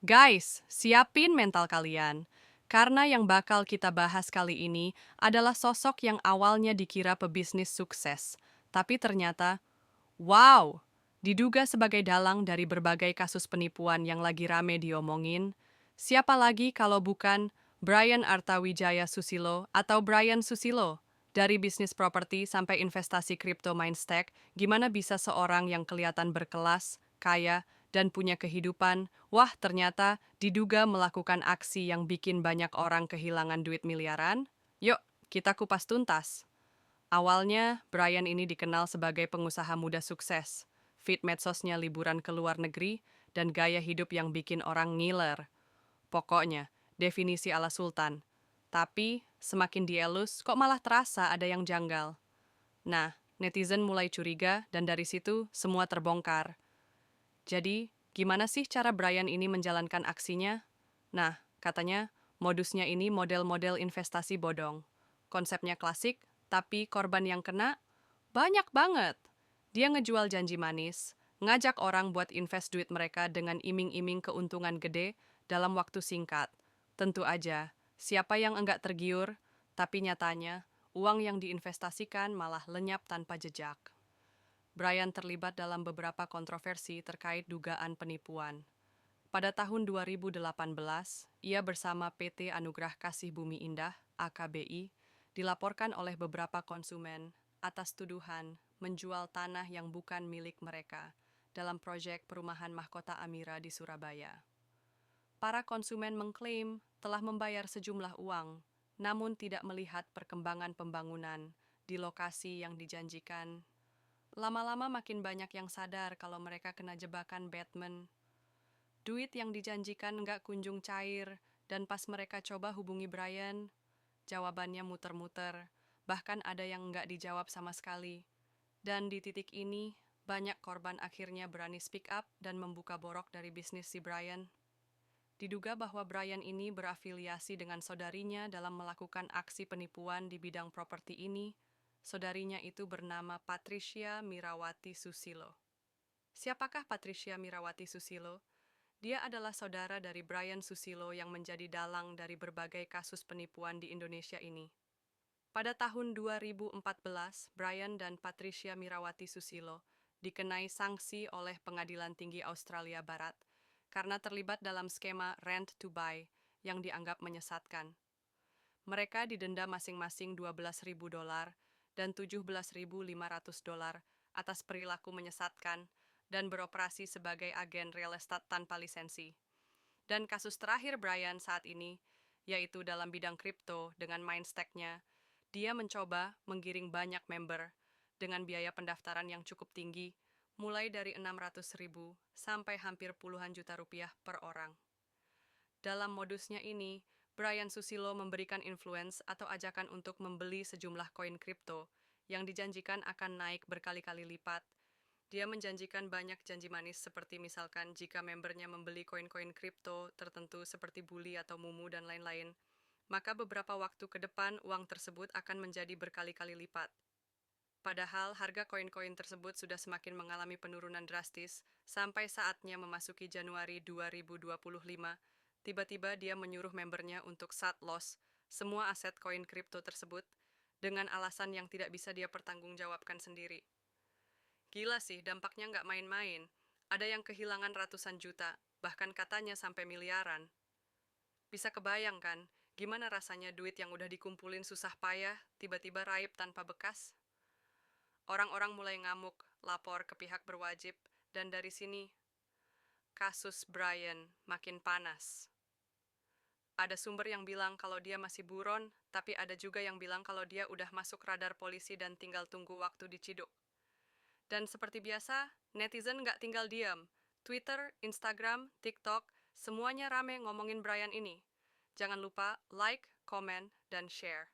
Guys, siapin mental kalian. Karena yang bakal kita bahas kali ini adalah sosok yang awalnya dikira pebisnis sukses. Tapi ternyata, wow, diduga sebagai dalang dari berbagai kasus penipuan yang lagi rame diomongin. Siapa lagi kalau bukan Brian Artawijaya Susilo atau Brian Susilo? Dari bisnis properti sampai investasi kripto Mindstack, gimana bisa seorang yang kelihatan berkelas, kaya, dan punya kehidupan, wah ternyata diduga melakukan aksi yang bikin banyak orang kehilangan duit miliaran? Yuk, kita kupas tuntas. Awalnya, Brian ini dikenal sebagai pengusaha muda sukses. Feed medsosnya liburan ke luar negeri, dan gaya hidup yang bikin orang ngiler. Pokoknya, definisi ala sultan. Tapi, semakin dielus, kok malah terasa ada yang janggal. Nah, netizen mulai curiga, dan dari situ semua terbongkar. Jadi, gimana sih cara Brian ini menjalankan aksinya? Nah, katanya modusnya ini model-model investasi bodong. Konsepnya klasik, tapi korban yang kena banyak banget. Dia ngejual janji manis, ngajak orang buat invest duit mereka dengan iming-iming keuntungan gede dalam waktu singkat. Tentu aja, siapa yang enggak tergiur, tapi nyatanya uang yang diinvestasikan malah lenyap tanpa jejak. Brian terlibat dalam beberapa kontroversi terkait dugaan penipuan. Pada tahun 2018, ia bersama PT Anugerah Kasih Bumi Indah (AKBI) dilaporkan oleh beberapa konsumen atas tuduhan menjual tanah yang bukan milik mereka dalam proyek perumahan Mahkota Amira di Surabaya. Para konsumen mengklaim telah membayar sejumlah uang, namun tidak melihat perkembangan pembangunan di lokasi yang dijanjikan. Lama-lama makin banyak yang sadar kalau mereka kena jebakan Batman. Duit yang dijanjikan nggak kunjung cair, dan pas mereka coba hubungi Brian, jawabannya muter-muter, bahkan ada yang nggak dijawab sama sekali. Dan di titik ini, banyak korban akhirnya berani speak up dan membuka borok dari bisnis si Brian. Diduga bahwa Brian ini berafiliasi dengan saudarinya dalam melakukan aksi penipuan di bidang properti ini. Saudarinya itu bernama Patricia Mirawati Susilo. Siapakah Patricia Mirawati Susilo? Dia adalah saudara dari Brian Susilo yang menjadi dalang dari berbagai kasus penipuan di Indonesia ini. Pada tahun 2014, Brian dan Patricia Mirawati Susilo dikenai sanksi oleh Pengadilan Tinggi Australia Barat karena terlibat dalam skema rent to buy yang dianggap menyesatkan. Mereka didenda masing-masing $12.000 dan $17.500 atas perilaku menyesatkan dan beroperasi sebagai agen real estate tanpa lisensi. Dan kasus terakhir Brian saat ini, yaitu dalam bidang kripto dengan Mindstack-nya, dia mencoba menggiring banyak member dengan biaya pendaftaran yang cukup tinggi, mulai dari 600.000 sampai hampir puluhan juta rupiah per orang. Dalam modusnya ini, Brian Susilo memberikan influence atau ajakan untuk membeli sejumlah koin kripto yang dijanjikan akan naik berkali-kali lipat. Dia menjanjikan banyak janji manis seperti misalkan jika membernya membeli koin-koin kripto tertentu seperti Bully atau Mumu dan lain-lain, maka beberapa waktu ke depan uang tersebut akan menjadi berkali-kali lipat. Padahal harga koin-koin tersebut sudah semakin mengalami penurunan drastis sampai saatnya memasuki Januari 2025. Tiba-tiba dia menyuruh membernya untuk shut loss semua aset koin kripto tersebut dengan alasan yang tidak bisa dia pertanggungjawabkan sendiri. Gila sih, dampaknya nggak main-main. Ada yang kehilangan ratusan juta, bahkan katanya sampai miliaran. Bisa kebayang kan, gimana rasanya duit yang udah dikumpulin susah payah, tiba-tiba raib tanpa bekas? Orang-orang mulai ngamuk, lapor ke pihak berwajib, dan dari sini, kasus Brian makin panas. Ada sumber yang bilang kalau dia masih buron, tapi ada juga yang bilang kalau dia udah masuk radar polisi dan tinggal tunggu waktu diciduk. Dan seperti biasa, netizen nggak tinggal diam. Twitter, Instagram, TikTok, semuanya rame ngomongin Brian ini. Jangan lupa like, komen, dan share.